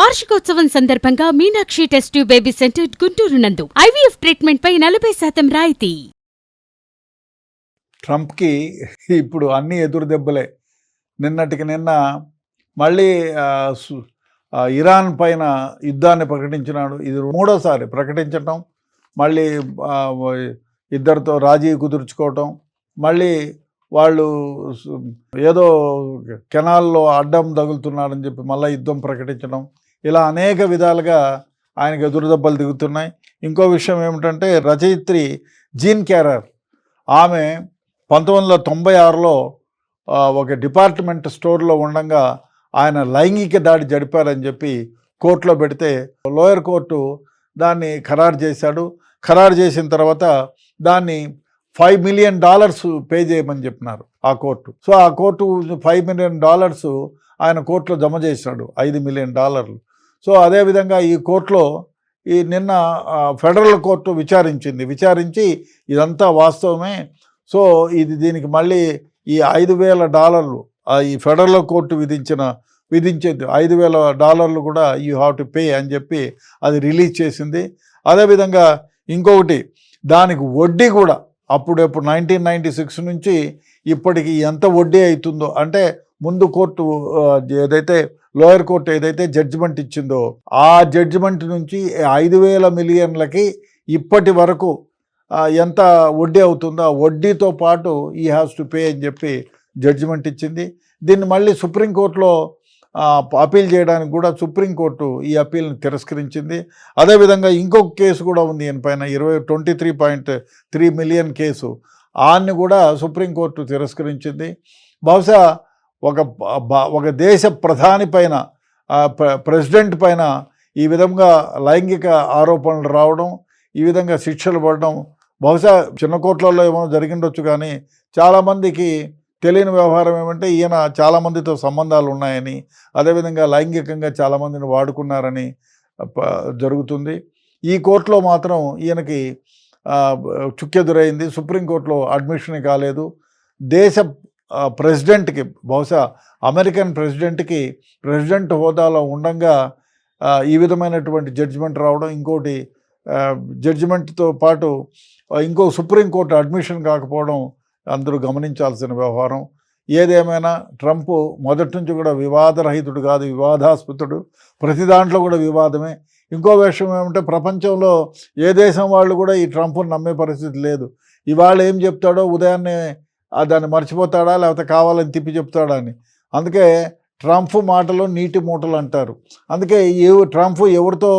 వార్షికోత్సవం సందర్భంగా Meenakshi test tube baby centre Guntur నందు ఐవీఎఫ్ ట్రీట్మెంట్ పై 40% రాయితీ. ట్రంప్కి ఇప్పుడు అన్ని ఎదురు దెబ్బలే. నిన్నటికి నిన్న మళ్ళీ ఇరాన్ పైన యుద్ధాన్ని ప్రకటించినాడు. ఇది మూడోసారి ప్రకటించటం, మళ్ళీ ఇద్దరితో రాజీ కుదుర్చుకోవటం, మళ్ళీ వాళ్ళు ఏదో కెనాల్లో అడ్డం తగులుతున్నాడని చెప్పి మళ్ళీ యుద్ధం ప్రకటించడం, ఇలా అనేక విధాలుగా ఆయనకు ఎదురుదెబ్బలు దిగుతున్నాయి. ఇంకో విషయం ఏమిటంటే, రచయిత్రి జీన్ క్యారర్ ఆమె 1996లో ఒక డిపార్ట్మెంట్ స్టోర్లో ఉండగా ఆయన లైంగిక దాడి జరిపారని చెప్పి కోర్టులో పెడితే లోయర్ కోర్టు దాన్ని ఖరారు చేశాడు. ఖరారు చేసిన తర్వాత దాన్ని $5 million పే చేయమని చెప్పినారు ఆ కోర్టు. సో ఆ కోర్టు $5 million ఆయన కోర్టులో జమ చేశాడు, $5 million. సో అదేవిధంగా ఈ కోర్టులో నిన్న ఫెడరల్ కోర్టు విచారించి ఇదంతా వాస్తవమే. సో దీనికి మళ్ళీ ఈ $5,000 ఈ ఫెడరల్ కోర్టు విధించేది $5,000 కూడా యూ హ్యావ్ టు పే అని చెప్పి అది రిలీజ్ చేసింది. అదేవిధంగా ఇంకొకటి, దానికి వడ్డీ కూడా అప్పుడెప్పుడు 1996 నుంచి ఇప్పటికి ఎంత వడ్డీ అవుతుందో, అంటే ముందు కోర్టు ఏదైతే లోయర్ కోర్టు ఏదైతే జడ్జిమెంట్ ఇచ్చిందో ఆ జడ్జిమెంట్ నుంచి 5,000 మిలియన్లకి ఇప్పటి వరకు ఎంత వడ్డీ అవుతుందో ఆ వడ్డీతో పాటు ఈ హ్యాస్ టు పే అని చెప్పి జడ్జిమెంట్ ఇచ్చింది. దీన్ని మళ్ళీ సుప్రీంకోర్టులో అపీల్ చేయడానికి కూడా సుప్రీంకోర్టు ఈ అపీల్ని తిరస్కరించింది. అదేవిధంగా ఇంకొక కేసు కూడా ఉంది ఈయన పైన, 23.3 మిలియన్ కేసు, ఆన్ని కూడా సుప్రీంకోర్టు తిరస్కరించింది. బహుశా ఒక దేశ ప్రధాని పైన ప్రెసిడెంట్ పైన ఈ విధంగా లైంగిక ఆరోపణలు రావడం, ఈ విధంగా శిక్షలు పడడం బహుశా చిన్న కోట్లలో ఏమో జరిగిండొచ్చు, కానీ చాలామందికి తెలియని వ్యవహారం ఏమంటే ఈయన చాలామందితో సంబంధాలు ఉన్నాయని, అదేవిధంగా లైంగికంగా చాలామందిని వాడుకున్నారని జరుగుతుంది. ఈ కోర్టులో మాత్రం ఈయనకి చుక్కెదురైంది. సుప్రీంకోర్టులో అడ్మిషన్ కాలేదు. దేశ ప్రెసిడెంట్కి, బహుశా అమెరికన్ ప్రెసిడెంట్ హోదాలో ఉండగా ఈ విధమైనటువంటి జడ్జిమెంట్ రావడం, ఇంకోటి జడ్జిమెంట్తో పాటు ఇంకో సుప్రీంకోర్టు అడ్మిషన్ కాకపోవడం అందరూ గమనించాల్సిన వ్యవహారం. ఏదేమైనా ట్రంప్ మొదటి నుంచి కూడా వివాదరహితుడు కాదు, వివాదాస్పదుడు. ప్రతి దాంట్లో కూడా వివాదమే. ఇంకో విషయం ఏమంటే, ప్రపంచంలో ఏ దేశం వాళ్ళు కూడా ఈ ట్రంప్ను నమ్మే పరిస్థితి లేదు. ఇవాళ ఏం చెప్తాడో ఉదయాన్నే దాన్ని మర్చిపోతాడా, లేకపోతే కావాలని తిప్పి చెప్తాడా అని. అందుకే ట్రంప్ మాటలు నీటి మూటలు అంటారు. అందుకే ట్రంప్ ఎవరితో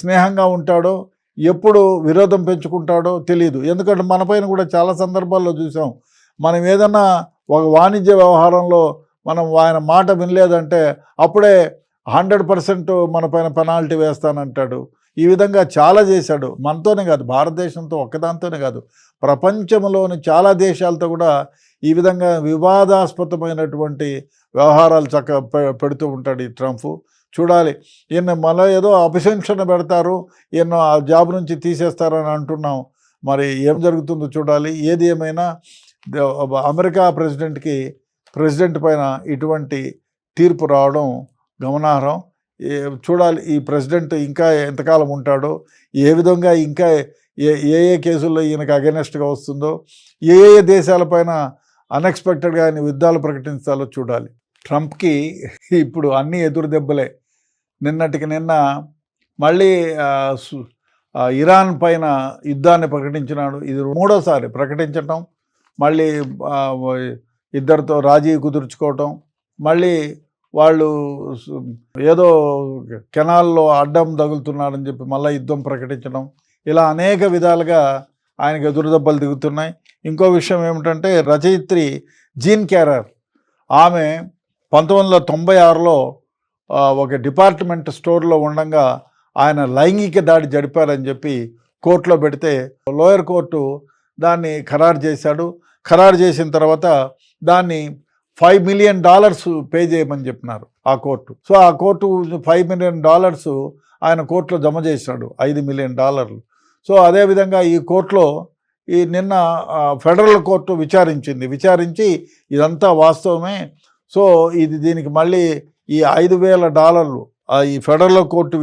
స్నేహంగా ఉంటాడో, ఎప్పుడు విరోధం పెంచుకుంటాడో తెలియదు. ఎందుకంటే మన పైన కూడా చాలా సందర్భాల్లో చూసాం. మనం ఏదన్నా ఒక వాణిజ్య వ్యవహారంలో మనం ఆయన మాట వినలేదంటే అప్పుడే 100% మన పైన పెనాల్టీ వేస్తానంటాడు. ఈ విధంగా చాలా చేశాడు. మనతోనే కాదు, భారతదేశంతో ఒక్కదాంతోనే కాదు, ప్రపంచంలోని చాలా దేశాలతో కూడా ఈ విధంగా వివాదాస్పదమైనటువంటి వ్యవహారాలు పెడుతూ ఉంటాడు ఈ ట్రంప్. చూడాలి, ఈయన మళ్ళీ ఏదో అభిశంసన పెడతారు, ఈయన ఆ జాబ్ నుంచి తీసేస్తారని అంటున్నాం. మరి ఏం జరుగుతుందో చూడాలి. ఏది ఏమైనా అమెరికా ప్రెసిడెంట్ పైన ఇటువంటి తీర్పు రావడం గమనార్హం. చూడాలి ఈ ప్రెసిడెంట్ ఇంకా ఎంతకాలం ఉంటాడో, ఏ విధంగా ఇంకా ఏ కేసుల్లో ఈయనకు అగెనెస్ట్గా వస్తుందో, ఏ దేశాలపైన అన్ఎక్స్పెక్టెడ్గా ఆయన యుద్ధాలు ప్రకటించాలో చూడాలి. ట్రంప్కి ఇప్పుడు అన్ని ఎదురు దెబ్బలే. నిన్నటికి నిన్న మళ్ళీ ఇరాన్ పైన యుద్ధాన్ని ప్రకటించినాడు. ఇది మూడోసారి ప్రకటించటం, మళ్ళీ ఇద్దరితో రాజీ కుదుర్చుకోవటం, మళ్ళీ వాళ్ళు ఏదో కెనాల్లో అడ్డం తగులుతున్నాడని చెప్పి మళ్ళీ యుద్ధం ప్రకటించడం, ఇలా అనేక విధాలుగా ఆయనకు ఎదురుదెబ్బలు దిగుతున్నాయి. ఇంకో విషయం ఏమిటంటే, రచయిత్రి జీన్ క్యారర్ ఆమె 1996లో ఒక డిపార్ట్మెంట్ స్టోర్లో ఉండగా ఆయన లైంగిక దాడి జరిపారని చెప్పి కోర్టులో పెడితే లోయర్ కోర్టు దాన్ని ఖరారు చేశాడు. ఖరారు చేసిన తర్వాత దాన్ని $5 million పే చేయమని చెప్పినారు ఆ కోర్టు. సో ఆ కోర్టు $5 million ఆయన కోర్టులో జమ చేశాడు, $5 million. సో అదేవిధంగా ఈ కోర్టులో నిన్న ఫెడరల్ కోర్టు విచారించి ఇదంతా వాస్తవమే. సో దీనికి మళ్ళీ ఈ $5,000 ఈ ఫెడరల్ కోర్టు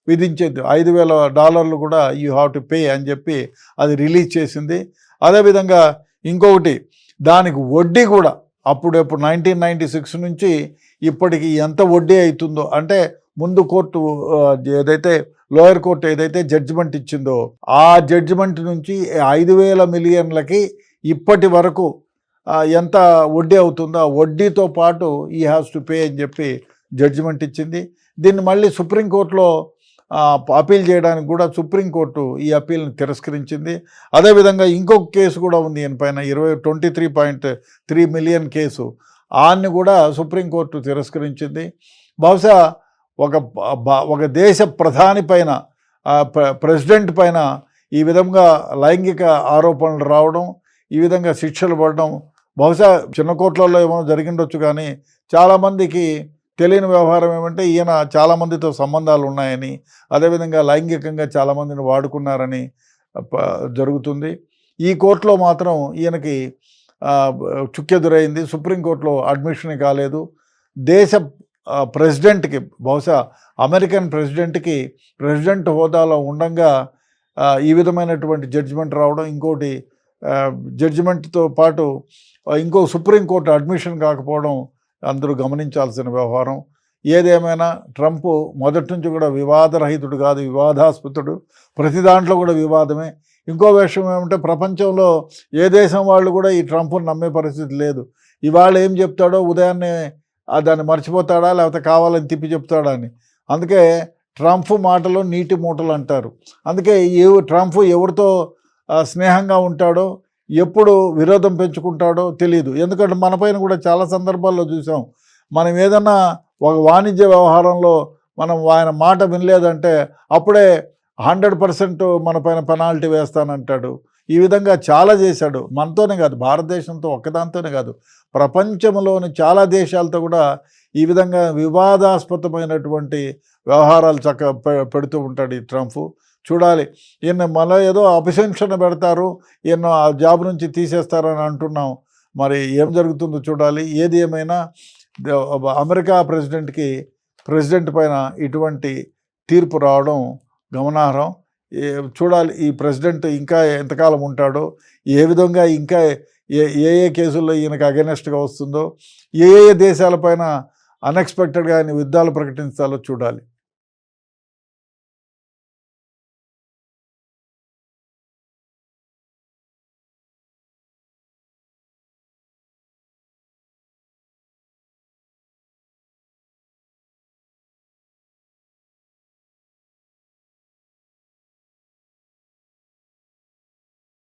విధించేది $5,000 కూడా యూ హ్యావ్ టు పే అని చెప్పి అది రిలీజ్ చేసింది. అదేవిధంగా ఇంకొకటి దానికి వడ్డీ కూడా అప్పుడెప్పుడు 1996 నుంచి ఇప్పటికి ఎంత వడ్డీ అవుతుందో, అంటే ముందు కోర్టు ఏదైతే లోయర్ కోర్టు ఏదైతే జడ్జిమెంట్ ఇచ్చిందో ఆ జడ్జిమెంట్ నుంచి 5,000 మిలియన్లకి ఇప్పటి వరకు ఎంత వడ్డీ అవుతుందో ఆ వడ్డీతో పాటు ఈ హ్యాస్ టు పే అని చెప్పి జడ్జిమెంట్ ఇచ్చింది. దీన్ని మళ్ళీ సుప్రీంకోర్టులో అపీల్ చేయడానికి కూడా సుప్రీంకోర్టు ఈ అపీల్ని తిరస్కరించింది. అదేవిధంగా ఇంకొక కేసు కూడా ఉంది ఈయన పైన 23.3 మిలియన్ కేసు, ఆన్ని కూడా సుప్రీంకోర్టు తిరస్కరించింది. బహుశా ఒక దేశ ప్రధాని పైన ప్రెసిడెంట్ పైన ఈ విధంగా లైంగిక ఆరోపణలు రావడం, ఈ విధంగా శిక్షలు పడడం బహుశా చిన్న కోట్లలో ఏమో జరిగిండొచ్చు, కానీ చాలామందికి తెలియని వ్యవహారం ఏమంటే ఈయన చాలామందితో సంబంధాలు ఉన్నాయని, అదేవిధంగా లైంగికంగా చాలామందిని వాడుకున్నారని జరుగుతుంది. ఈ కోర్టులో మాత్రం ఈయనకి చుక్కెదురైంది. సుప్రీంకోర్టులో అడ్మిషన్ కాలేదు. దేశ ప్రెసిడెంట్కి, బహుశా అమెరికన్ ప్రెసిడెంట్కి ప్రెసిడెంట్ హోదాలో ఉండంగా ఈ విధమైనటువంటి జడ్జిమెంట్ రావడం, ఇంకోటి జడ్జిమెంట్తో పాటు ఇంకో సుప్రీంకోర్టు అడ్మిషన్ కాకపోవడం అందరూ గమనించాల్సిన వ్యవహారం. ఏదేమైనా ట్రంప్ మొదటి నుంచి కూడా వివాదరహితుడు కాదు, వివాదాస్పదుడు. ప్రతి దాంట్లో కూడా వివాదమే. ఇంకో విషయం ఏమంటే ప్రపంచంలో ఏ దేశం వాళ్ళు కూడా ఈ ట్రంప్ను నమ్మే పరిస్థితి లేదు. ఇవాళ ఏం చెప్తాడో ఉదయాన్నే దాన్ని మర్చిపోతాడా, లేకపోతే కావాలని తిప్పి చెప్తాడా అని. అందుకే ట్రంప్ మాటలు నీటి మూటలు అంటారు. అందుకే ట్రంప్ ఎవరితో స్నేహంగా ఉంటాడో, ఎప్పుడు విరోధం పెంచుకుంటాడో తెలియదు. ఎందుకంటే మన పైన కూడా చాలా సందర్భాల్లో చూసాం. మనం ఏదన్నా ఒక వాణిజ్య వ్యవహారంలో మనం ఆయన మాట వినలేదంటే అప్పుడే 100% మన పైన పెనాల్టీ వేస్తానంటాడు. ఈ విధంగా చాలా చేశాడు. మనతోనే కాదు, భారతదేశంతో ఒక్కదాంతోనే కాదు, ప్రపంచంలోని చాలా దేశాలతో కూడా ఈ విధంగా వివాదాస్పదమైనటువంటి వ్యవహారాలు పెడుతూ ఉంటాడు ఈ ట్రంప్. చూడాలి, ఈయన మళ్ళీ ఏదో అభిశంసన పెడతారు, ఈయన ఆ జాబ్ నుంచి తీసేస్తారని అంటున్నాం. మరి ఏం జరుగుతుందో చూడాలి. ఏది ఏమైనా అమెరికా ప్రెసిడెంట్ పైన ఇటువంటి తీర్పు రావడం గమనార్హం. చూడాలి ఈ ప్రెసిడెంట్ ఇంకా ఎంతకాలం ఉంటాడో, ఏ విధంగా ఇంకా ఏ కేసుల్లో ఈయనకు అగెనెస్ట్గా వస్తుందో, ఏ దేశాలపైన అన్ఎక్స్పెక్టెడ్గా ఆయన యుద్ధాలు ప్రకటించాలో చూడాలి.